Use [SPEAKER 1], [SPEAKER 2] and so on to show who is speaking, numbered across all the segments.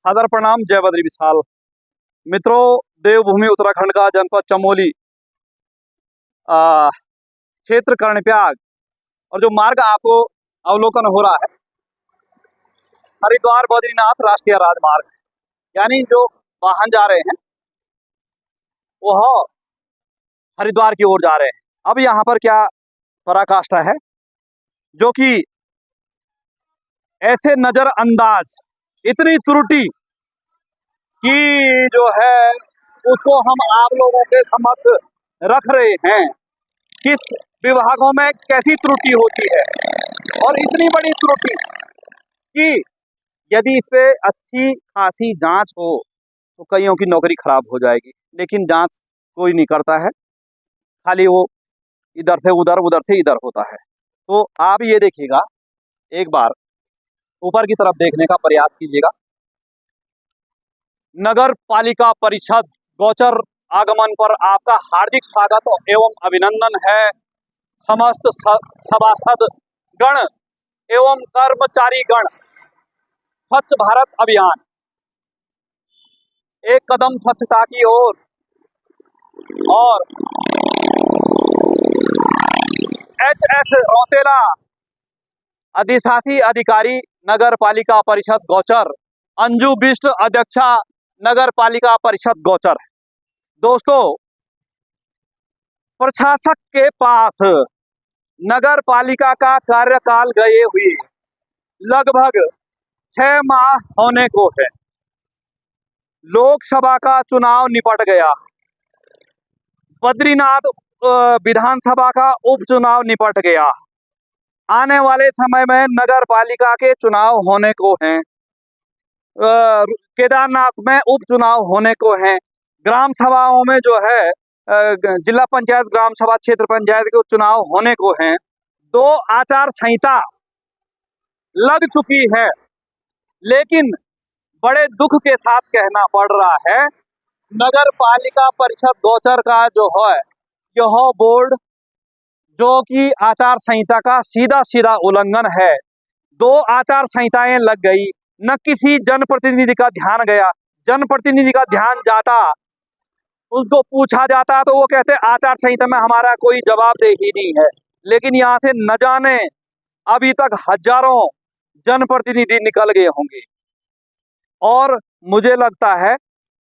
[SPEAKER 1] सादर प्रणाम, जय बद्री विशाल। मित्रों, देवभूमि उत्तराखंड का जनपद चमोली, क्षेत्र कर्णप्रयाग, और जो मार्ग आपको अवलोकन हो रहा है हरिद्वार बद्रीनाथ राष्ट्रीय राजमार्ग, यानी जो वाहन जा रहे हैं वह हरिद्वार की ओर जा रहे हैं। अब यहाँ पर क्या पराकाष्ठा है, जो कि ऐसे नजरअंदाज, इतनी त्रुटि कि जो है उसको हम आप लोगों के समक्ष रख रहे हैं। किस विभागों में कैसी त्रुटि होती है, और इतनी बड़ी त्रुटि कि यदि इस पे अच्छी खासी जांच हो तो कईयों की नौकरी खराब हो जाएगी, लेकिन जांच कोई नहीं करता है, खाली वो इधर से उधर, उधर से इधर होता है। तो आप ये देखिएगा, एक बार ऊपर की तरफ देखने का प्रयास कीजिएगा। नगर पालिका परिषद गौचर आगमन पर आपका हार्दिक स्वागत एवं अभिनंदन है। समस्त सभासद गण एवं कर्मचारी गण, स्वच्छ भारत अभियान, एक कदम स्वच्छता की ओर, और HS रौतेला, अधिशासी अधिकारी नगर पालिका परिषद गौचर, अंजू बिष्ट अध्यक्षा नगर पालिका परिषद गौचर। दोस्तों, प्रशासक के पास नगर पालिका का कार्यकाल गए हुए लगभग 6 माह होने को है। लोकसभा का चुनाव निपट गया, बद्रीनाथ विधानसभा का उपचुनाव निपट गया, आने वाले समय में नगर पालिका के चुनाव होने को हैं, केदारनाथ में उपचुनाव होने को हैं, ग्राम सभाओं में जो है जिला पंचायत, ग्राम सभा, क्षेत्र पंचायत के चुनाव होने को हैं। 2 आचार संहिता लग चुकी है, लेकिन बड़े दुख के साथ कहना पड़ रहा है, नगर पालिका परिषद गौचर का जो है यह बोर्ड, जो कि आचार संहिता का सीधा सीधा उल्लंघन है। 2 आचार संहिताएं लग गई, न किसी जनप्रतिनिधि का ध्यान गया। जनप्रतिनिधि का ध्यान जाता, उसको पूछा जाता तो वो कहते आचार संहिता में हमारा कोई जवाबदेही नहीं है। लेकिन यहाँ से न जाने अभी तक हजारों जनप्रतिनिधि निकल गए होंगे, और मुझे लगता है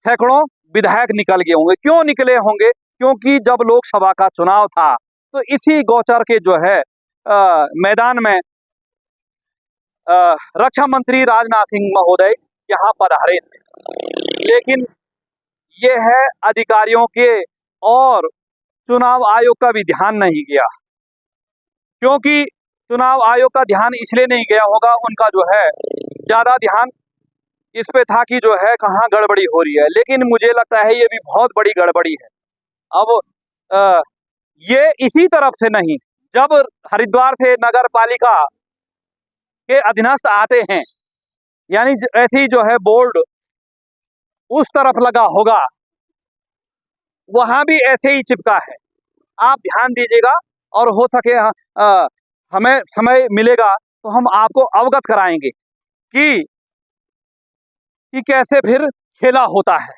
[SPEAKER 1] सैकड़ों विधायक निकल गए होंगे। क्यों निकले होंगे? क्योंकि जब लोकसभा का चुनाव था तो इसी गौचर के जो है मैदान में रक्षा मंत्री राजनाथ सिंह महोदय यहाँ पधारे थे, लेकिन ये है अधिकारियों के और चुनाव आयोग का भी ध्यान नहीं गया। क्योंकि चुनाव आयोग का ध्यान इसलिए नहीं गया होगा, उनका जो है ज्यादा ध्यान इस पे था कि जो है कहाँ गड़बड़ी हो रही है, लेकिन मुझे लगता है ये भी बहुत बड़ी गड़बड़ी है। अब ये इसी तरफ से नहीं, जब हरिद्वार से नगर पालिका के अधीनस्थ आते हैं, यानी ऐसी जो है बोर्ड उस तरफ लगा होगा, वहां भी ऐसे ही चिपका है। आप ध्यान दीजिएगा, और हो सके हमें समय मिलेगा तो हम आपको अवगत कराएंगे कि कैसे फिर खेला होता है।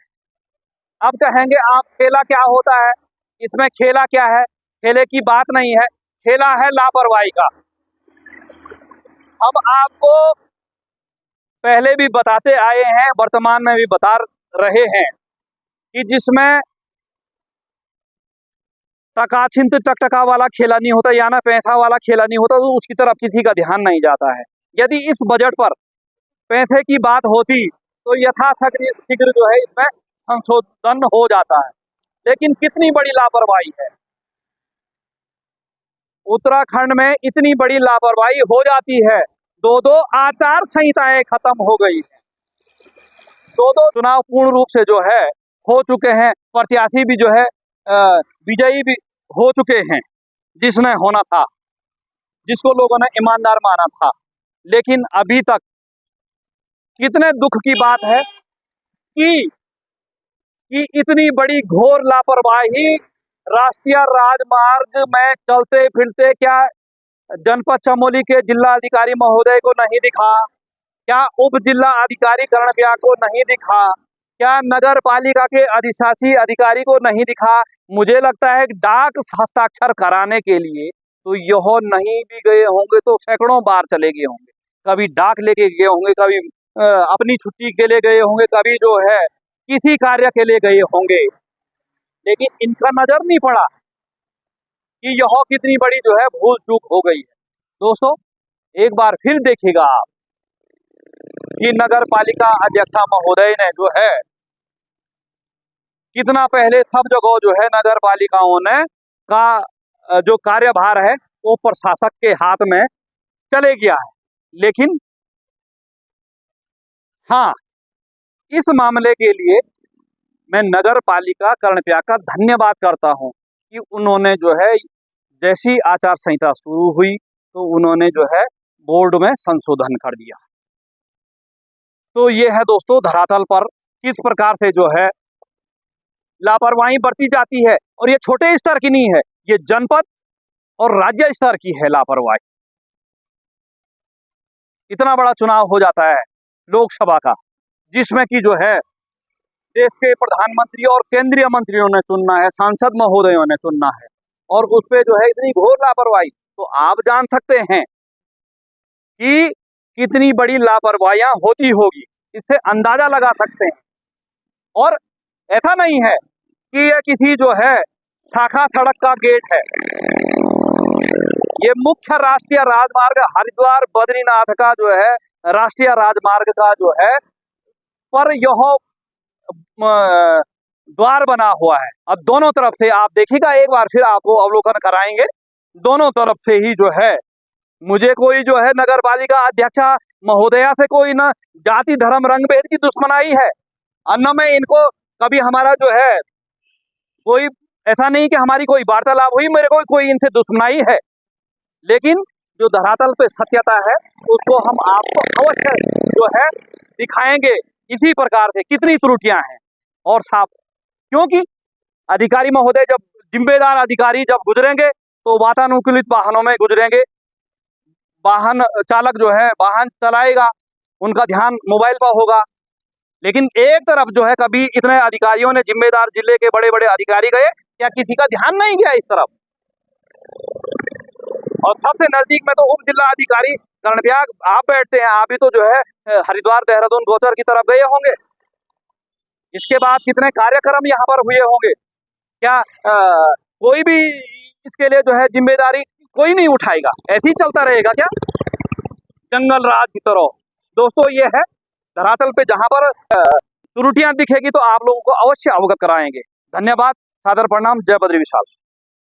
[SPEAKER 1] अब कहेंगे आप खेला क्या होता है, इसमें खेला क्या है? खेले की बात नहीं है, खेला है लापरवाही का। हम आपको पहले भी बताते आए हैं, वर्तमान में भी बता रहे हैं कि जिसमें टकाछिंत टकटका वाला खेला नहीं होता, या ना पैसा वाला खेला नहीं होता, तो उसकी तरफ किसी का ध्यान नहीं जाता है। यदि इस बजट पर पैसे की बात होती तो यथाशीघ्र जो है इसमें संशोधन हो जाता है, लेकिन कितनी बड़ी लापरवाही है। उत्तराखंड में इतनी बड़ी लापरवाही हो जाती है, 2 आचार संहिताएं खत्म हो गई है, 2 चुनाव पूर्ण रूप से जो है हो चुके हैं, प्रत्याशी भी जो है विजयी भी हो चुके हैं, जिसने होना था, जिसको लोगों ने ईमानदार माना था। लेकिन अभी तक कितने दुख की बात है कि इतनी बड़ी घोर लापरवाही राष्ट्रीय राजमार्ग में चलते फिरते क्या जनपद चमोली के जिला अधिकारी महोदय को नहीं दिखा, क्या उप जिला अधिकारी कर्णप्या को नहीं दिखा? क्या नगर पालिका के अधिशासी अधिकारी को नहीं दिखा? मुझे लगता है कि डाक हस्ताक्षर कराने के लिए तो यह नहीं भी गए होंगे तो सैकड़ों बार चले गए होंगे। कभी डाक लेके गए होंगे, कभी अपनी छुट्टी के लिए गए होंगे, कभी जो है किसी कार्य के लिए गए होंगे, लेकिन इनका नजर नहीं पड़ा कि यह कितनी बड़ी जो है भूल चूक हो गई है। दोस्तों, एक बार फिर देखिएगा आप कि नगर पालिका अध्यक्षा महोदय ने जो है कितना पहले सब जगह जो है नगर पालिकाओं ने का जो कार्यभार है वो प्रशासक के हाथ में चले गया है। लेकिन हाँ, इस मामले के लिए मैं नगर पालिका कर्णप्या का धन्यवाद करता हूं कि उन्होंने जो है जैसी आचार संहिता शुरू हुई तो उन्होंने जो है बोर्ड में संशोधन कर दिया। तो ये है दोस्तों धरातल पर किस प्रकार से जो है लापरवाही बरती जाती है, और ये छोटे स्तर की नहीं है, ये जनपद और राज्य स्तर की है लापरवाही। इतना बड़ा चुनाव हो जाता है लोकसभा का, जिसमें कि जो है देश के प्रधानमंत्री और केंद्रीय मंत्रियों ने चुनना है, सांसद महोदयों ने चुनना है, और उस पे जो है इतनी घोर लापरवाही। तो आप जान सकते हैं कि कितनी बड़ी लापरवाहियां होती होगी, इससे अंदाजा लगा सकते हैं। और ऐसा नहीं है कि यह किसी जो है शाखा सड़क का गेट है, ये मुख्य राष्ट्रीय राजमार्ग हरिद्वार बद्रीनाथ का जो है राष्ट्रीय राजमार्ग का जो है पर यह द्वार बना हुआ है। अब दोनों तरफ से आप देखिएगा, एक बार फिर आपको अवलोकन कराएंगे, दोनों तरफ से ही जो है मुझे कोई जो है नगर पालिका अध्यक्षा महोदया से कोई न जाति धर्म रंग भेद की दुश्मनाई है, और न मैं इनको कभी हमारा जो है कोई ऐसा नहीं कि हमारी कोई वार्तालाप हुई, मेरे को कोई इनसे दुश्मनाई है। लेकिन जो धरातल पे सत्यता है उसको हम आपको अवश्य जो है दिखाएंगे, इसी प्रकार से कितनी त्रुटियां हैं और साफ, क्योंकि अधिकारी महोदय जब जिम्मेदार अधिकारी जब गुजरेंगे तो वातानुकूलित वाहनों में गुजरेंगे, वाहन चालक जो है वाहन चलाएगा, उनका ध्यान मोबाइल पर होगा। लेकिन एक तरफ जो है कभी इतने अधिकारियों ने, जिम्मेदार जिले के बड़े बड़े अधिकारी गए, क्या किसी का ध्यान नहीं गया इस तरफ? और सबसे नजदीक में तो उप जिला अधिकारी कर्णप्या आप बैठते हैं, आप भी तो जो है हरिद्वार देहरादून गोचर की तरफ गए होंगे। इसके बाद कितने कार्यक्रम यहाँ पर हुए होंगे, क्या कोई भी इसके लिए जो है जिम्मेदारी कोई नहीं उठाएगा? ऐसे ही चलता रहेगा क्या जंगल राज की तरह? दोस्तों, ये है धरातल पे, जहां पर त्रुटियां दिखेगी तो आप लोगों को अवश्य अवगत कराएंगे। धन्यवाद, सादर प्रणाम, जय बद्री विशाल।